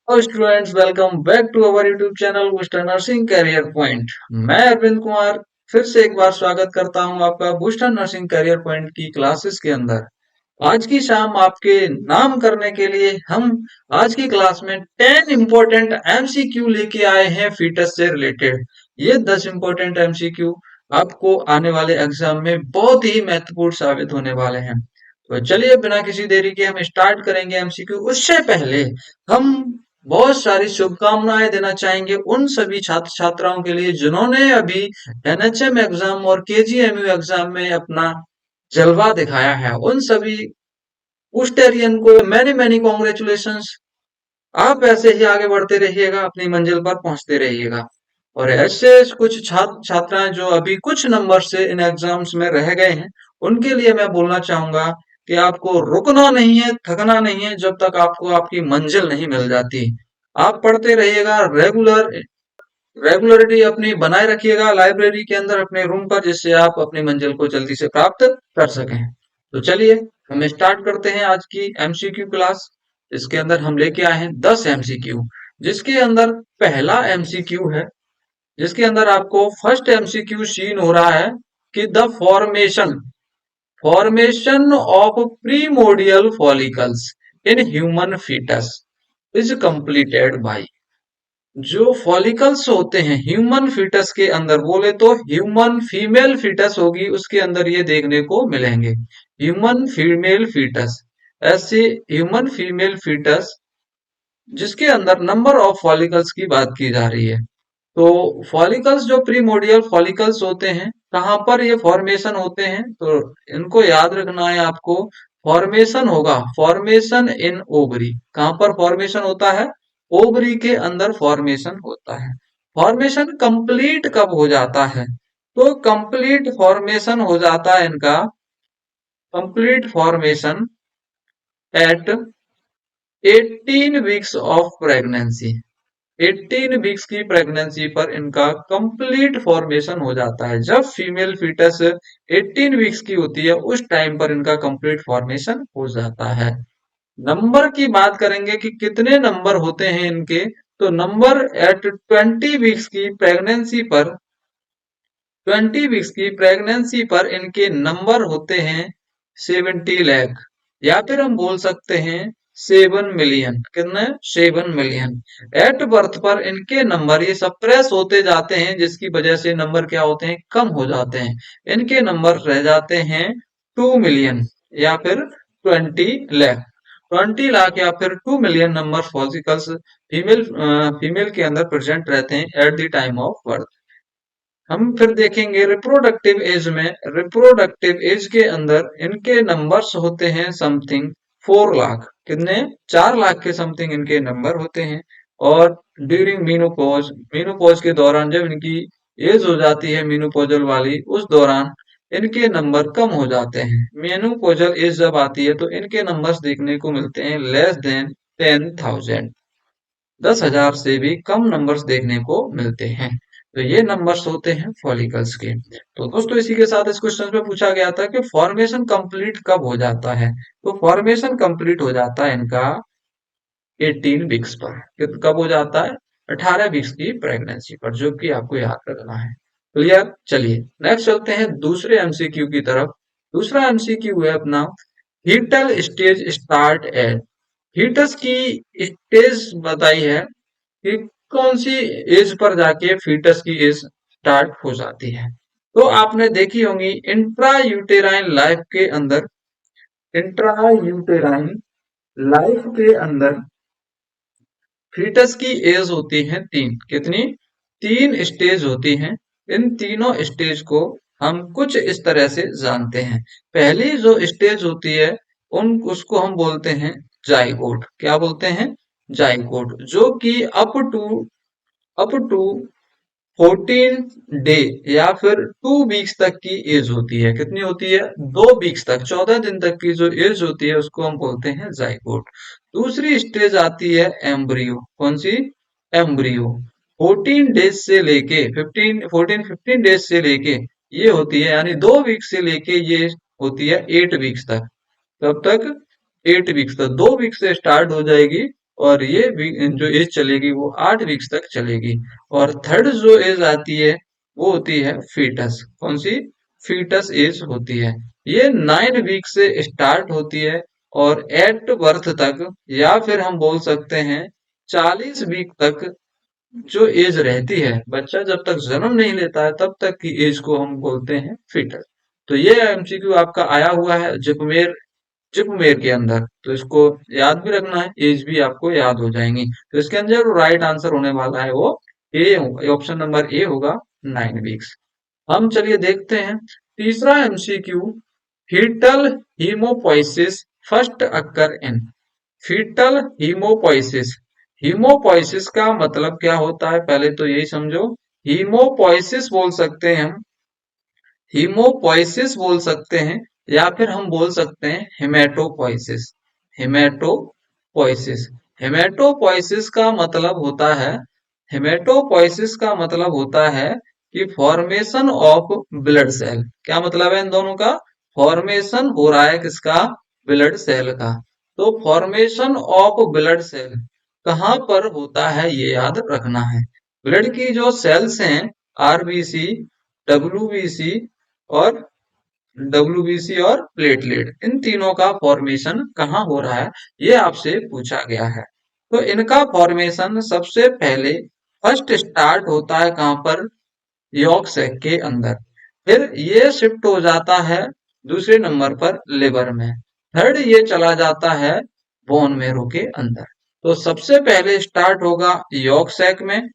Hello students, welcome back to our YouTube channel booster nursing career point. मैं अरविंद कुमार फिर से एक बार स्वागत करता हूं आपका बूस्टर नर्सिंग करियर पॉइंट की क्लासेस के अंदर। आज की शाम आपके नाम करने के लिए हम आज की क्लास में 10 इंपॉर्टेंट एमसीक्यू लेके आए हैं फीटस से रिलेटेड। ये 10 इंपॉर्टेंट एमसीक्यू आपको आने वाले एग्जाम में बहुत ही महत्वपूर्ण साबित होने वाले हैं। तो चलिए बिना किसी देरी के हम स्टार्ट करेंगे एमसीक्यू। उससे पहले हम बहुत सारी शुभकामनाएं देना चाहेंगे उन सभी छात्र छात्राओं के लिए जिन्होंने अभी एनएचएम एग्जाम और केजीएमयू एग्जाम में अपना जलवा दिखाया है। उन सभी पुस्टेरियन को मैनी मैनी कॉन्ग्रेचुलेशंस। आप ऐसे ही आगे बढ़ते रहिएगा, अपनी मंजिल पर पहुंचते रहिएगा। और ऐसे कुछ छात्र छात्राएं जो अभी कुछ नंबर से इन एग्जाम्स में रह गए हैं, उनके लिए मैं बोलना चाहूंगा कि आपको रुकना नहीं है, थकना नहीं है जब तक आपको आपकी मंजिल नहीं मिल जाती। आप पढ़ते रहिएगा, रेगुलरिटी अपनी बनाए रखिएगा लाइब्रेरी के अंदर अपने रूम पर, जिससे आप अपनी मंजिल को जल्दी से प्राप्त कर सकें। तो चलिए हम स्टार्ट करते हैं आज की एमसीक्यू क्लास। इसके अंदर हम लेके आए हैं 10 एमसीक्यू, जिसके अंदर पहला एमसीक्यू है, जिसके अंदर आपको फर्स्ट एमसीक्यू सीन हो रहा है कि the formation of primordial follicles in human fetus is completed by. जो फॉलिकल्स होते हैं ह्यूमन फीटस के अंदर, बोले तो ह्यूमन फीमेल फीटस होगी उसके अंदर ये देखने को मिलेंगे। ह्यूमन फीमेल फीटस, ऐसे ह्यूमन फीमेल फीटस जिसके अंदर नंबर ऑफ फॉलिकल्स की बात की जा रही है। तो फॉलिकल्स जो प्रीमोडियल फॉलिकल्स होते हैं, कहाँ पर ये फॉर्मेशन होते हैं, तो इनको याद रखना है आपको। फॉर्मेशन होगा, फॉर्मेशन इन ओवरी। कहाँ पर फॉर्मेशन होता है? ओवरी के अंदर फॉर्मेशन होता है। फॉर्मेशन कंप्लीट कब हो जाता है? तो कंप्लीट फॉर्मेशन हो जाता है इनका, complete formation at 18 weeks of pregnancy. 18 weeks की प्रेगनेंसी पर इनका कंप्लीट फॉर्मेशन हो जाता है। जब फीमेल फीटस 18 वीक्स की होती है उस टाइम पर इनका कंप्लीट फॉर्मेशन हो जाता है। नंबर की बात करेंगे कि कितने नंबर होते हैं इनके, तो नंबर एट 20 वीक्स की प्रेगनेंसी पर, 20 वीक्स की प्रेगनेंसी पर इनके नंबर होते हैं 70 लाख, या फिर हम बोल सकते हैं 7 मिलियन। कितने? 7 मिलियन। एट बर्थ पर इनके नंबर ये सप्रेस होते जाते हैं, जिसकी वजह से नंबर क्या होते हैं? कम हो जाते हैं। इनके नंबर रह जाते हैं 2 मिलियन या फिर 20 लाख। 20 लाख या फिर 2 मिलियन नंबर फॉसिकल्स फीमेल के अंदर प्रेजेंट रहते हैं at the time of birth. हम फिर देखेंगे रिप्रोडक्टिव एज में, रिप्रोडक्टिव एज के अंदर इनके नंबर्स होते हैं समथिंग 4 लाख। कितने? 4 लाख के समथिंग इनके नंबर होते हैं। और ड्यूरिंग मीनोपॉज, मीनोपॉज के दौरान जब इनकी एज हो जाती है मीनोपॉजल वाली, उस दौरान इनके नंबर कम हो जाते हैं। मीनोपॉजल एज जब आती है तो इनके नंबर्स देखने को मिलते हैं लेस देन 10,000। 10,000 से भी कम नंबर्स देखने को मिलते हैं। तो ये नंबर्स होते हैं फॉलिकल्स के। तो दोस्तों इसी के साथ इस क्वेश्चन में पूछा गया था कि फॉर्मेशन कंप्लीट कब हो जाता है, तो फॉर्मेशन कंप्लीट हो जाता है इनका 18 वीक्स पर। कब हो जाता है? 18 वीक्स की प्रेगनेंसी पर, जो कि आपको याद रखना है। क्लियर? चलिए नेक्स्ट चलते हैं दूसरे एमसीक्यू की तरफ। दूसरा एमसीक्यू है अपना, fetal stage start at. Fetus की स्टेज बताई है कि कौन सी एज पर जाके फीटस की एज स्टार्ट हो जाती है। तो आपने देखी होंगी इंट्रा यूटेराइन लाइफ के अंदर, इंट्रा यूटेराइन लाइफ के अंदर फीटस की एज होती है 3। कितनी? 3 स्टेज होती हैं। इन तीनों स्टेज को हम कुछ इस तरह से जानते हैं। पहली जो स्टेज होती है उन उसको हम बोलते हैं जाइगोट। क्या बोलते हैं? जाइगोट। जो कि अप टू 14 डे या फिर 2 वीक्स तक की एज होती है। कितनी होती है? 2 वीक्स तक, 14 दिन तक की जो एज होती है उसको हम बोलते हैं जाइगोट। दूसरी स्टेज आती है एम्ब्रियो। कौन सी? एम्ब्रियो। 14 डेज से लेके 15 डेज से लेके ये होती है, यानी 2 वीक से लेके ये होती है 8 वीक्स तक। कब तक? 8 वीक्स तक। 2 वीक से स्टार्ट हो जाएगी और ये जो एज चलेगी वो 8 वीक्स तक चलेगी। और थर्ड जो एज आती है वो होती है फीटस। कौन सी? फीटस एज होती है। ये 9 वीक से स्टार्ट होती है और एट बर्थ तक, या फिर हम बोल सकते हैं 40 वीक तक जो एज रहती है, बच्चा जब तक जन्म नहीं लेता है तब तक की एज को हम बोलते हैं फीटस। तो ये एमसीक्यू आपका आया हुआ है जिपमेर के अंदर, तो इसको याद भी रखना है, एज भी आपको याद हो जाएंगी। तो इसके अंदर राइट आंसर होने वाला है वो ए होगा, ऑप्शन नंबर ए होगा, 9 वीक्स। हम चलिए देखते हैं तीसरा MCQ. Fetal hemopoiesis first occur in. Fetal hemopoiesis, hemopoiesis का मतलब क्या होता है पहले तो यही समझो। हीमोपोइसिस बोल सकते हैं हम, हीमोपोइसिस बोल सकते हैं, या फिर हम बोल सकते हैं हेमेटोपोइसिस। हेमेटोपोइसिस, हेमेटोपोइसिस का मतलब होता है, हेमेटोपोइसिस का मतलब होता है कि फॉर्मेशन ऑफ ब्लड सेल। क्या मतलब है इन दोनों का? फॉर्मेशन हो रहा है किसका? ब्लड सेल का। तो फॉर्मेशन ऑफ ब्लड सेल कहाँ पर होता है ये याद रखना है। ब्लड की जो सेल्स हैं, आरबीसी, डब्ल्यूबीसी और और प्लेटलेट, इन तीनों का फॉर्मेशन कहाँ हो रहा है ये आपसे पूछा गया है। तो इनका फॉर्मेशन सबसे पहले फर्स्ट स्टार्ट होता है कहाँ पर? यॉर्क सैक के अंदर। फिर ये शिफ्ट हो जाता है दूसरे नंबर पर लिवर में। थर्ड ये चला जाता है बोन मैरो के अंदर। तो सबसे पहले स्टार्ट होगा यॉर्क सैक में,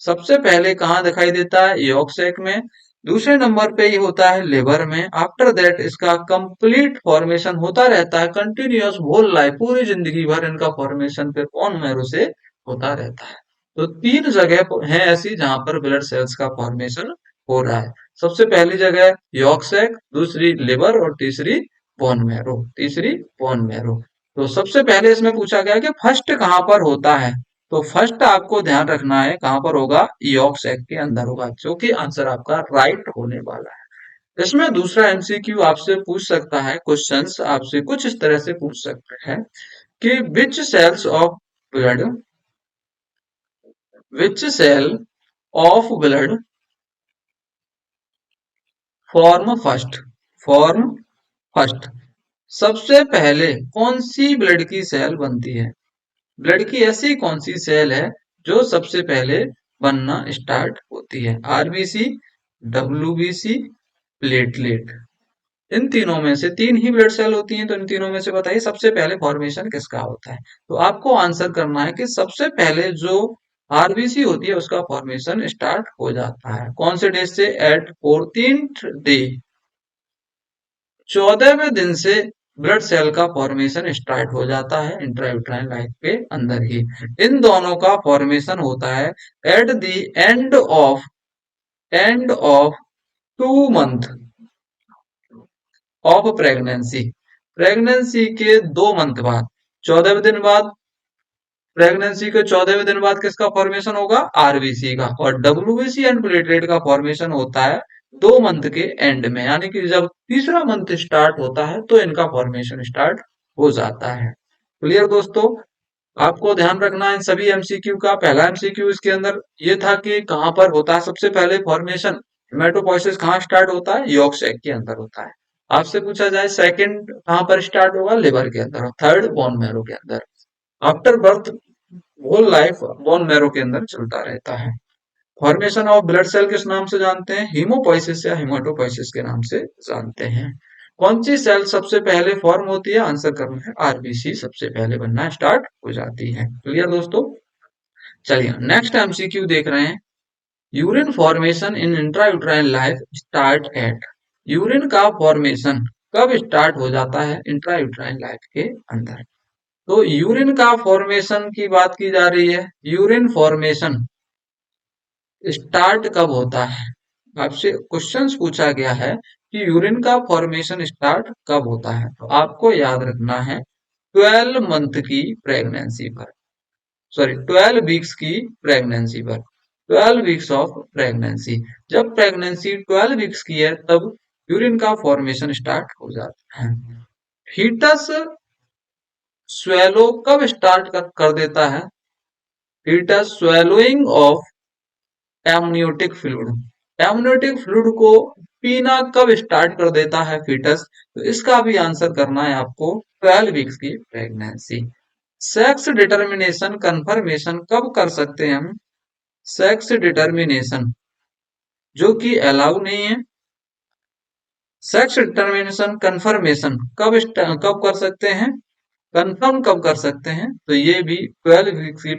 सबसे पहले कहाँ दिखाई देता है? यॉर्क सैक में। दूसरे नंबर पे ये होता है लिवर में। आफ्टर दैट इसका कंप्लीट फॉर्मेशन होता रहता है कंटिन्यूअस होल लाइफ, पूरी जिंदगी भर इनका फॉर्मेशन फिर बोन मैरो से होता रहता है। तो 3 जगह है ऐसी जहां पर ब्लड सेल्स का फॉर्मेशन हो रहा है। सबसे पहली जगह यॉर्क सैक, दूसरी लिवर और तीसरी बोन मैरो, तीसरी बोन मैरो। तो सबसे पहले इसमें पूछा गया कि फर्स्ट कहाँ पर होता है। तो फर्स्ट आपको ध्यान रखना है कहां पर होगा? यॉर्क सैक के अंदर होगा, जो कि आंसर आपका राइट होने वाला है। इसमें दूसरा एमसीक्यू आपसे पूछ सकता है, क्वेश्चंस आपसे कुछ इस तरह से पूछ सकते हैं कि blood which cell of blood form first, form first, सबसे पहले कौन सी ब्लड की सेल बनती है? ब्लड की ऐसी कौन सी सेल है जो सबसे पहले बनना स्टार्ट होती है? आरबीसी, डब्ल्यूबीसी, प्लेटलेट, इन तीनों में से 3 ही ब्लड सेल होती हैं। तो इन तीनों में से बताइए सबसे पहले फॉर्मेशन किसका होता है। तो आपको आंसर करना है कि सबसे पहले जो आरबीसी होती है उसका फॉर्मेशन स्टार्ट हो जाता है कौन से डे से? एट 14th डे, 14वें दिन से ब्लड सेल का फॉर्मेशन स्टार्ट हो जाता है इंट्रायूट्राइन लाइफ के अंदर ही। इन दोनों का फॉर्मेशन होता है at the end of 2 month of pregnancy. Pregnancy के 2 मंथ बाद, 14वें दिन बाद, प्रेगनेंसी के 14वें दिन बाद किसका फॉर्मेशन होगा? आरबीसी का। और डब्ल्यूबीसी एंड प्लेटलेट का फॉर्मेशन होता है 2 मंथ के एंड में, यानी कि जब तीसरा मंथ स्टार्ट होता है तो इनका फॉर्मेशन स्टार्ट हो जाता है। क्लियर दोस्तों? आपको ध्यान रखना है इन सभी एमसीक्यू का। पहला एमसीक्यू इसके अंदर ये था कि कहां पर होता है सबसे पहले फॉर्मेशन, हेमेटोपोइसिस कहाँ स्टार्ट होता है? यॉर्क सैक के अंदर होता है। आपसे पूछा जाए सेकंड कहां पर स्टार्ट होगा? लिवर के अंदर। और थर्ड बोन मैरो के अंदर। After birth whole life bone marrow के अंदर चलता रहता है। फॉर्मेशन ऑफ ब्लड सेल किस नाम से जानते हैं? हीमोपोइसिस या हेमाटोपोइसिस के नाम से जानते हैं। कौन सी सेल सबसे पहले फॉर्म होती है? आंसर करना है आरबीसी सबसे पहले बनना स्टार्ट हो जाती है। क्लियर दोस्तों? चलिए नेक्स्ट एमसीक्यू देख रहे हैं। Urine formation in intrauterine life start at. Urine का फॉर्मेशन कब स्टार्ट हो जाता है इंट्रायूट्राइन लाइफ के अंदर? तो यूरिन का फॉर्मेशन की बात की जा रही है। यूरिन फॉर्मेशन स्टार्ट कब होता है? आपसे क्वेश्चंस पूछा गया है कि यूरिन का फॉर्मेशन स्टार्ट कब होता है। तो आपको याद रखना है 12 मंथ की प्रेगनेंसी पर, सॉरी 12 वीक्स की प्रेगनेंसी पर, 12 वीक्स ऑफ प्रेगनेंसी। जब प्रेगनेंसी 12 वीक्स की है तब यूरिन का फॉर्मेशन स्टार्ट हो जाता है। फीटस स्वेलो कब स्टार्ट कर देता है? Fetus swallowing of amniotic fluid. Amniotic fluid को पीना कब स्टार्ट कर देता है फीटस? तो इसका भी आंसर करना है आपको 12 वीक्स की प्रेगनेंसी। सेक्स डिटर्मिनेशन कंफर्मेशन कब कर सकते हैं हम? सेक्स डिटर्मिनेशन जो कि अलाउ नहीं है। सेक्स डिटर्मिनेशन कंफर्मेशन कब कर सकते हैं? कंफर्म कब कर सकते हैं? तो ये भी 12 वीक्स की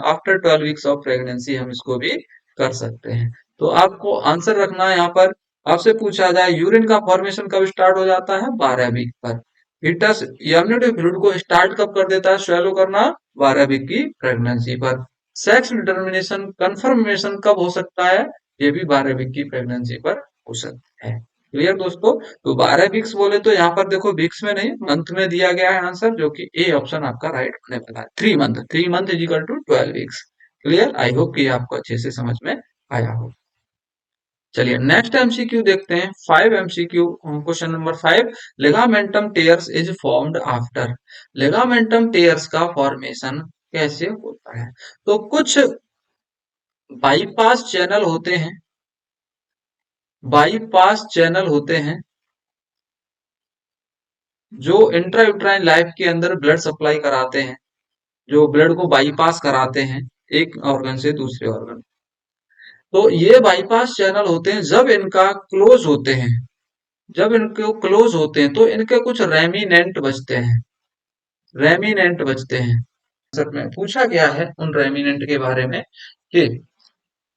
आफ्टर 12 वीक्स ऑफ प्रेगनेंसी हम इसको भी कर सकते हैं। तो आपको आंसर रखना है यहाँ पर। आपसे पूछा जाए यूरिन का फॉर्मेशन कब स्टार्ट हो जाता है? 12 वीक पर। फीटस यमुनेटिव फ्लूइड को स्टार्ट कब कर देता है स्वेलो करना? 12 वीक की प्रेगनेंसी पर। सेक्स डिटर्मिनेशन कंफर्मेशन कब हो सकता है? ये भी 12 वीक की प्रेगनेंसी पर हो सकता है। क्लियर दोस्तों? तो 12 वीक्स बोले तो यहाँ पर देखो वीक्स में नहीं मंथ में दिया गया है आंसर, जो कि ए ऑप्शन आपका राइट होने वाला है। 3 month, 3 month is equal to 12 weeks. Clear? I hope कि आपको अच्छे से समझ में आया हो। चलिए नेक्स्ट एमसीक्यू देखते हैं। 5 MCQ question number 5। Ligamentum tears is formed after. Ligamentum tears का फॉर्मेशन कैसे होता है? तो कुछ बाईपास चैनल होते हैं, बाईपास चैनल होते हैं जो इंट्रायूट्राइन लाइफ के अंदर ब्लड सप्लाई कराते हैं, जो ब्लड को बाईपास कराते हैं एक ऑर्गन से दूसरे ऑर्गन। तो ये बाईपास चैनल होते हैं जब इनका क्लोज होते हैं, जब इनके क्लोज होते हैं तो इनके कुछ रेमिनेंट बचते हैं, रेमिनेंट बचते हैं। सर में पूछा गया है उन रेमिनेंट के बारे में कि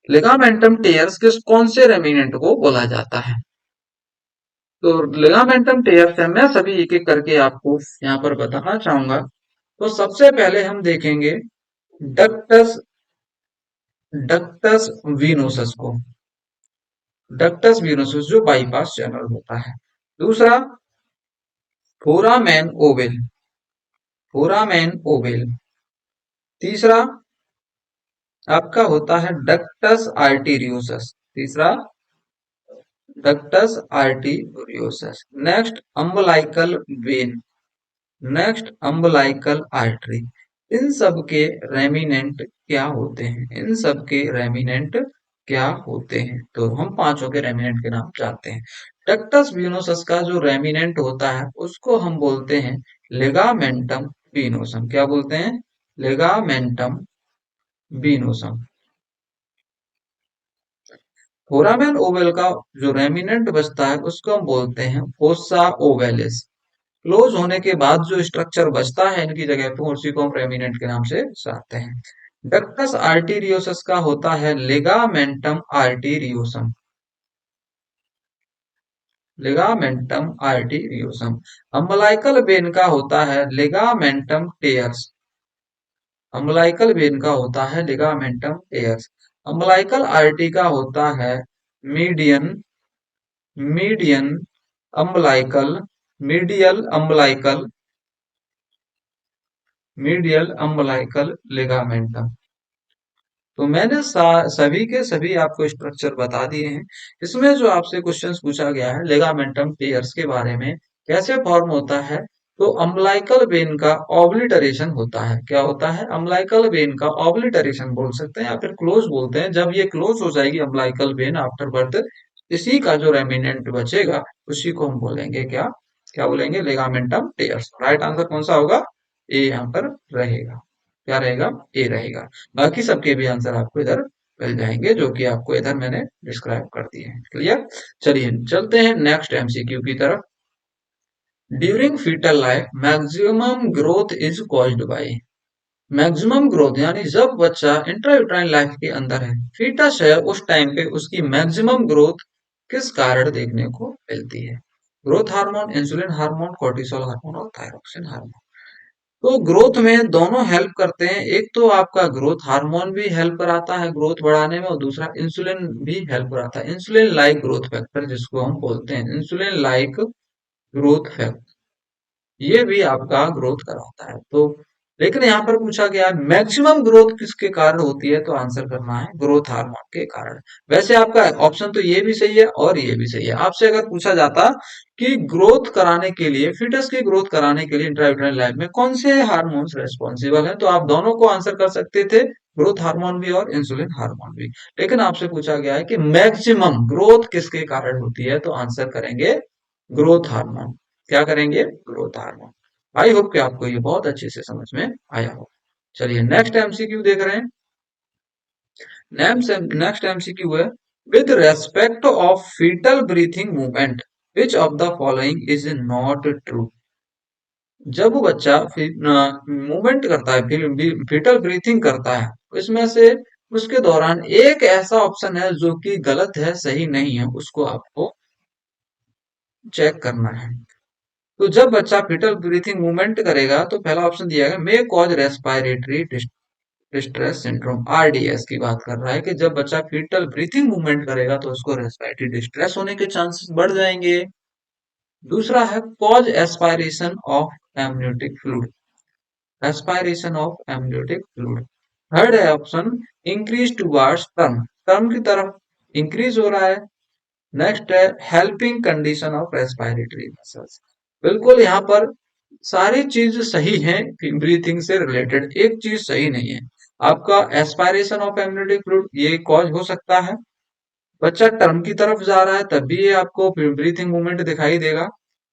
लिगामेंटम टेयर्स किस कौन से रेमिनेंट को बोला जाता है? तो लिगामेंटम टेयर्स है, मैं सभी एक एक करके आपको यहाँ पर बताना चाहूंगा। तो सबसे पहले हम देखेंगे डक्टस, डक्टस वीनोसस को, डक्टस वीनोसस जो बाईपास चैनल होता है। दूसरा फोरामेन ओवेल, फोरामेन ओवेल। तीसरा आपका होता है डक्टस आर्टीरियोसस, तीसरा ductus arteriosus. Next umbilical vein, next umbilical artery. इन सब के रेमिनेंट क्या होते हैं? इन सब के रेमिनेंट क्या होते हैं? तो हम पांचों के रेमिनेंट के नाम जानते हैं। डक्टस विनोसस का जो रेमिनेंट होता है उसको हम बोलते हैं लिगामेंटम विनोसम। क्या बोलते हैं? लिगामेंटम विनोसम। फोरामेन ओवेल का जो रेमिनेंट बचता है उसको हम बोलते हैं फोसा ओवेलिस। क्लोज होने के बाद जो स्ट्रक्चर बचता है इनकी जगह पे उसी को हम रेमिनेंट के नाम से जानते हैं। डक्टस आर्टीरियोसस का होता है लिगामेंटम आर्टीरियोसम, लिगामेंटम आर्टीरियोसम। अम्बलाइकल वेन का होता है लिगामेंटम टेयर्स, अम्बलाइकल वेन का होता है लिगामेंटम टेयर्स। अम्बलाइकल आर्टी का होता है median, median umbilical, medial umbilical, medial umbilical ligamentum. तो मैंने सभी के सभी आपको स्ट्रक्चर बता दिए हैं। इसमें जो आपसे क्वेश्चंस पूछा गया है लिगामेंटम टेयर्स के बारे में कैसे फॉर्म होता है, तो अम्बलाइकल वेन का ऑब्लिटरेशन होता है। क्या होता है? अम्बलाइकल वेन का ऑब्लिटरेशन बोल सकते हैं या फिर क्लोज बोलते हैं। जब ये क्लोज हो जाएगी अम्बलाइकल वेन आफ्टर बर्थ, इसी का जो रेमिनेंट बचेगा उसी को हम बोलेंगे क्या? क्या बोलेंगे? Ligamentum tears. राइट आंसर कौन सा होगा? ए यहाँ पर रहेगा। क्या रहेगा? ए रहेगा। बाकी सबके भी आंसर आपको इधर मिल जाएंगे जो कि आपको इधर मैंने डिस्क्राइब कर दिए हैं। क्लियर? चलिए चलते हैं नेक्स्ट एमसीक्यू की तरफ। During fetal life maximum growth is caused by. Maximum growth यानी जब बच्चा इंट्रायूट्राइन लाइफ के अंदर है, फीटस है, उस टाइम पे उसकी मैक्सिमम ग्रोथ किस कारण देखने को मिलती है? Growth hormone, insulin hormone, cortisol hormone और थायरोक्सिन हार्मोन। तो ग्रोथ में दोनों हेल्प करते हैं। एक तो आपका ग्रोथ हार्मोन भी हेल्प कराता है ग्रोथ बढ़ाने में, और दूसरा इंसुलिन भी हेल्प कराता है। इंसुलिन लाइक ग्रोथ फैक्टर जिसको हम बोलते हैं, इंसुलिन लाइक ग्रोथ फैक्टर, ये भी आपका ग्रोथ कराता है। तो लेकिन यहाँ पर पूछा गया है मैक्सिमम ग्रोथ किसके कारण होती है, तो आंसर करना है ग्रोथ हार्मोन के कारण। वैसे आपका ऑप्शन तो ये भी सही है और ये भी सही है। आपसे अगर पूछा जाता कि ग्रोथ कराने के लिए, फिटस की ग्रोथ कराने के लिए इंट्रायूटेराइन लाइफ में कौन से हार्मोन्स रेस्पॉन्सिबल हैं, तो आप दोनों को आंसर कर सकते थे, ग्रोथ हार्मोन भी और इंसुलिन हार्मोन भी। लेकिन आपसे पूछा गया है कि मैक्सिमम ग्रोथ किसके कारण होती है, तो आंसर करेंगे ग्रोथ हार्मोन। क्या करेंगे, ग्रोथ हार्मोन। आई होप कि आपको ये बहुत अच्छे से समझ में आया हो। चलिए नेक्स्ट एमसीक्यू देख रहे हैं। नेक्स्ट एमसीक्यू है, with respect of fetal breathing movement which of the following is not true. जब वो बच्चा मूवमेंट करता है, फीटल ब्रीथिंग करता है, इसमें से उसके दौरान एक ऐसा ऑप्शन है जो कि गलत है, सही नहीं है, उसको आपको चेक करना है। तो जब बच्चा फीटल ब्रीथिंग मूवमेंट करेगा तो पहला ऑप्शन दिया गया मे cause respiratory distress syndrome, RDS की बात कर रहा है कि जब बच्चा फीटल ब्रीथिंग मूवमेंट करेगा तो उसको रेस्पिरेटरी डिस्ट्रेस होने के चांसेस बढ़ जाएंगे। दूसरा है cause aspiration of amniotic fluid, aspiration of amniotic fluid. Third है option increase towards term, term की तरफ इंक्रीज हो रहा है। नेक्स्ट है helping condition of respiratory muscles. बिल्कुल यहाँ पर सारी चीज सही है, ब्रीथिंग से रिलेटेड एक चीज सही नहीं है। आपका एस्पायरेशन ऑफ एमनियोटिक फ्लूइड ये कॉज हो सकता है, बच्चा टर्म की तरफ जा रहा है तब भी ये आपको ब्रीथिंग मूवमेंट दिखाई देगा,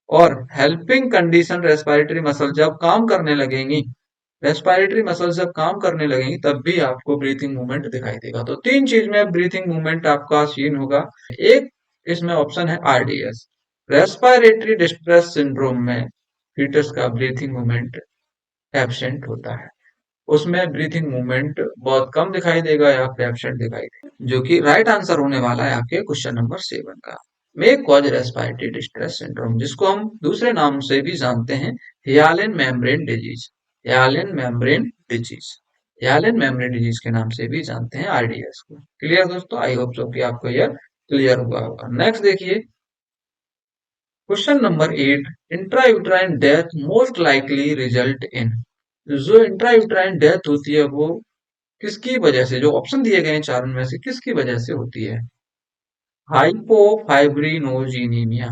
और हेल्पिंग कंडीशन रेस्पिरेटरी मसल जब काम करने लगेंगी, रेस्पिरेटरी मसल जब काम करने लगेंगी तब भी आपको ब्रीथिंग मूवमेंट दिखाई देगा। तो तीन चीज में ब्रीथिंग मूवमेंट आपका सीन होगा। एक इसमें ऑप्शन है आरडीएस, रेस्पिरेटरी डिस्ट्रेस सिंड्रोम में फीटस का ब्रीथिंग मूवमेंट एब्सेंट होता है, उसमें ब्रीथिंग मूवमेंट बहुत कम दिखाई देगा या फिर एब्सेंट दिखाई देगा, जो कि राइट आंसर होने वाला है आपके क्वेश्चन नंबर 7 का। May cause respiratory distress syndrome, जिसको हम दूसरे नाम से भी जानते हैं hyaline membrane disease, hyaline membrane disease, hyaline membrane disease के नाम से भी जानते हैं आरडीएस को। क्लियर दोस्तों, आई होप सो कि आपको यह क्लियर हुआ होगा। नेक्स्ट देखिए question number 8, intrauterine death most likely result in, जो इंट्रायूट्राइन डेथ होती है वो किसकी वजह से, जो ऑप्शन दिए गए हैं चार में से किसकी वजह से होती है। हाइपोफाइब्रिनोजेनिमिया,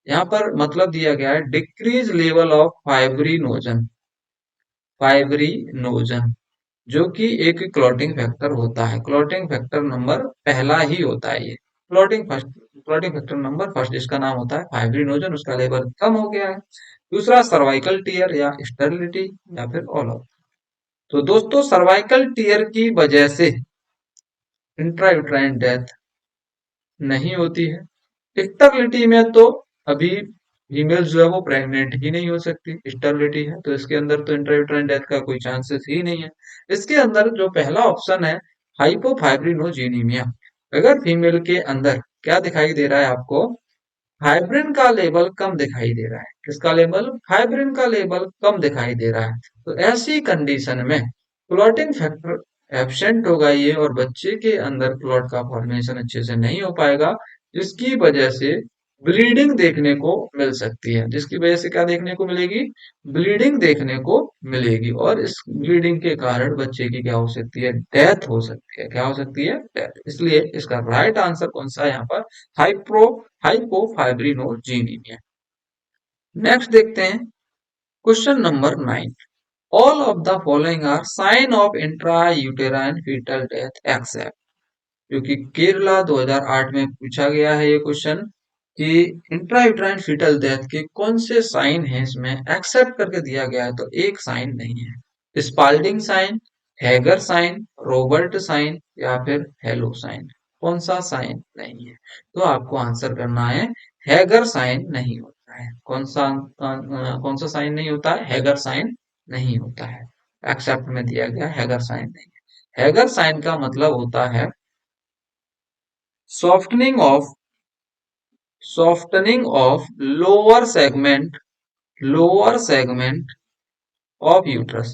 यहाँ पर मतलब दिया गया है decrease level of fibrinogen, fibrinogen जो कि एक क्लॉटिंग फैक्टर होता है, क्लॉटिंग फैक्टर नंबर पहला ही होता है ये, क्लॉटिंग फैक्टर नंबर फर्स्ट जिसका नाम होता है फाइब्रिनोजन, उसका लेवल कम हो गया है। दूसरा सर्वाइकल टीयर या स्टेरिलिटी या फिर ऑल ऑफ। तो दोस्तों सर्वाइकल टीयर की वजह से इंट्रायूट्राइन डेथ नहीं होती है। स्टेरिलिटी में तो अभी फीमेल जो है वो प्रेग्नेंट ही नहीं हो सकती, स्टेरिलिटी है तो इसके अंदर तो इंट्रायूट्राइन डेथ का कोई चांसेस ही नहीं है। इसके अंदर जो पहला ऑप्शन है हाइपोफाइब्रिनोजेनिमिया, अगर फीमेल के अंदर क्या दिखाई दे रहा है आपको, फाइब्रिन का लेवल कम दिखाई दे रहा है, किसका लेवल, फाइब्रिन का लेवल कम दिखाई दे रहा है, तो ऐसी कंडीशन में क्लॉटिंग फैक्टर एब्सेंट होगा ये, और बच्चे के अंदर क्लॉट का फॉर्मेशन अच्छे से नहीं हो पाएगा, जिसकी वजह से ब्लीडिंग देखने को मिल सकती है, जिसकी वजह से क्या देखने को मिलेगी, ब्लीडिंग देखने को मिलेगी, और इस ब्लीडिंग के कारण बच्चे की क्या हो सकती है, डेथ हो सकती है, क्या हो सकती है, डेथ। इसलिए इसका राइट आंसर कौन सा है यहाँ पर, हाइप्रो हाइपोफाइब्रिनोजेनिमिया। नेक्स्ट देखते हैं question number 9, all of the following are sign of intra uterine fetal death except, क्योंकि केरला 2008 में पूछा गया है ये क्वेश्चन कि इंट्रा यूटेराइन फीटल डेथ के कौन से साइन है, इसमें एक्सेप्ट करके दिया गया है, तो एक साइन नहीं है, Spalding sign, Hegar sign, Robert sign या फिर हेलो साइन, कौन सा साइन नहीं है, तो आपको आंसर करना है हैगर साइन नहीं होता है, कौन सा साइन नहीं होता है, हैगर साइन नहीं होता है, एक्सेप्ट में दिया गया हैगर साइन नहीं है। हैगर साइन का मतलब होता है softening of softening of lower segment of uterus,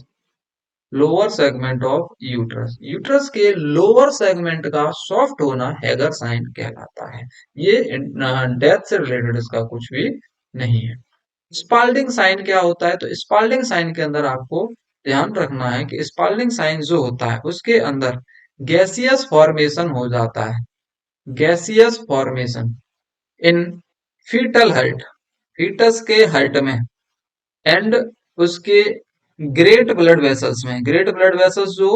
lower segment of uterus, uterus के लोअर सेगमेंट का सॉफ्ट होना हैगर साइन कहलाता है। ये डेथ से रिलेटेड इसका कुछ भी नहीं है। स्पाल्डिंग साइन क्या होता है, तो स्पाल्डिंग साइन के अंदर आपको ध्यान रखना है कि स्पाल्डिंग साइन जो होता है उसके अंदर गैसियस फॉर्मेशन हो जाता है, gaseous formation in fetal heart, fetus के हर्ट में, एंड उसके ग्रेट ब्लड वेसल्स में। ग्रेट ब्लड वेसल्स जो,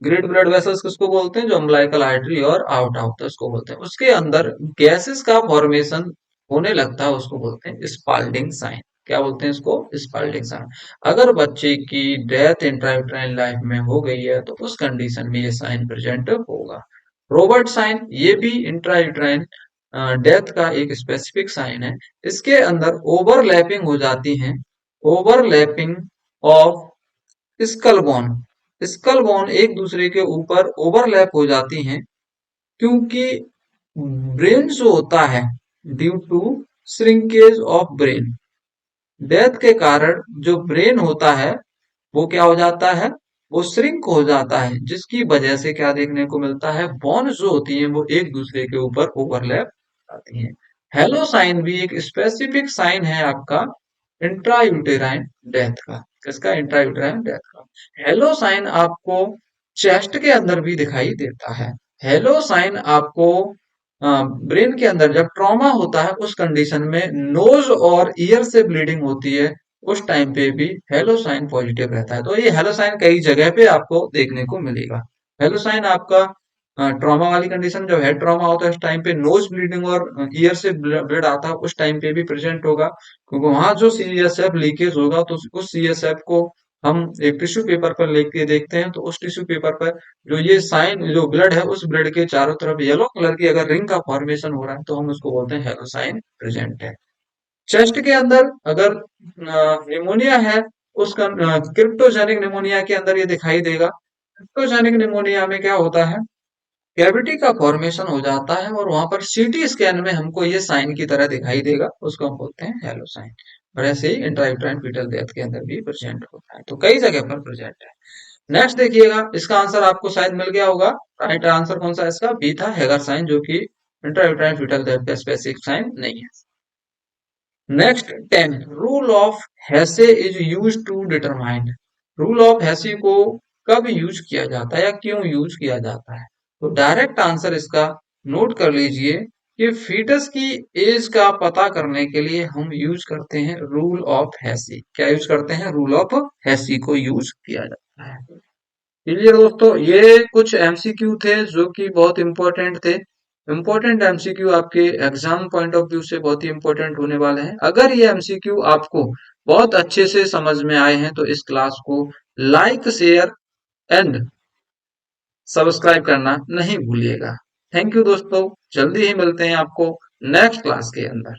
ग्रेट ब्लड वेसल्स किसको बोलते हैं, जो अम्बिलिकल आर्टरी और आउट होता है उसको बोलते हैं। उसके अंदर गैसेस का फॉर्मेशन होने लगता है, उसको बोलते हैं स्पाल्डिंग साइन। क्या बोलते हैं इसको, स्पाल्डिंग साइन। अगर बच्चे की डेथ इंट्रायूटेराइन लाइफ में हो गई है तो उस कंडीशन में ये साइन प्रेजेंट होगा। रोबर्ट साइन ये भी इंट्रायूटेराइन डेथ का एक स्पेसिफिक साइन है। इसके अंदर ओवरलैपिंग हो जाती है, overlapping of skull bone, skull bone एक दूसरे के ऊपर ओवरलैप हो जाती हैं, क्योंकि ब्रेन जो होता है, due to shrinkage of brain, death के कारण जो ब्रेन होता है वो क्या हो जाता है, वो श्रिंक हो जाता है, जिसकी वजह से क्या देखने को मिलता है, बोन्स जो होती हैं वो एक दूसरे के ऊपर ओवरलैप आती हैं। हेलो साइन भी एक स्पेसिफिक साइन है आपका इंट्रायूटेराइन डेथ का। किसका, इंट्रायूटेराइन डेथ का। हेलो साइन आपको चेस्ट के अंदर भी दिखाई देता है। हेलो साइन आपको ब्रेन के अंदर जब ट्रॉमा होता है उस कंडीशन में नोज और ईयर से ब्लीडिंग होती है, उस टाइम पे भी हेलो साइन पॉजिटिव रहता है। तो ये हेलो साइन कई जगह पे आपको देखने को मिलेगा। हेलो साइन आपका ट्रॉमा वाली कंडीशन, जब हेड ट्रॉमा होता है उस टाइम पे नोज ब्लीडिंग और ईयर से ब्लड आता है, उस टाइम पे भी प्रेजेंट होगा, क्योंकि वहां जो सीएसएफ लीकेज होगा तो उस सीएसएफ को हम एक टिश्यू पेपर पर लेके देखते हैं, तो उस टिश्यू पेपर पर जो ये साइन, जो ब्लड है, उस ब्लड के चारों तरफ येलो कलर की अगर रिंग का फॉर्मेशन हो रहा है तो हम उसको बोलते हैं हेलो साइन प्रेजेंट है। चेस्ट के अंदर अगर निमोनिया है, उसका क्रिप्टोजेनिक निमोनिया के अंदर ये दिखाई देगा। क्रिप्टोजेनिक निमोनिया में क्या होता है, कैविटी का फॉर्मेशन हो जाता है और वहां पर सीटी स्कैन में हमको ये साइन की तरह दिखाई देगा, उसको हम बोलते हैं हेलो साइन। और ऐसे ही इंट्रायूटेराइन फीटल डेथ के अंदर भी प्रेजेंट होता है, तो कई जगह पर प्रेजेंट है। नेक्स्ट देखिएगा, इसका आंसर आपको शायद मिल गया होगा। राइट आंसर कौन सा है इसका, बी था, हेगर साइन, जो कि इंट्रायूटेराइन फीटल डेथ का स्पेसिफिक साइन नहीं है। Next 10, rule of Haase is use to determine. Rule of Haase को कब यूज किया जाता है या क्यों यूज किया जाता है, तो डायरेक्ट आंसर इसका नोट कर लीजिए कि फीटस की एज का पता करने के लिए हम यूज करते हैं रूल ऑफ हेसी। क्या यूज करते हैं, रूल ऑफ हेसी को यूज किया जाता है। चलिए दोस्तों, ये कुछ एमसीक्यू थे जो कि बहुत इंपॉर्टेंट थे। इंपॉर्टेंट एमसीक्यू आपके एग्जाम पॉइंट ऑफ व्यू से बहुत ही इंपॉर्टेंट होने वाले हैं। अगर ये एमसीक्यू आपको बहुत अच्छे से समझ में आए हैं तो इस क्लास को लाइक, शेयर एंड सब्सक्राइब करना नहीं भूलिएगा। थैंक यू दोस्तों, जल्दी ही मिलते हैं आपको नेक्स्ट क्लास के अंदर।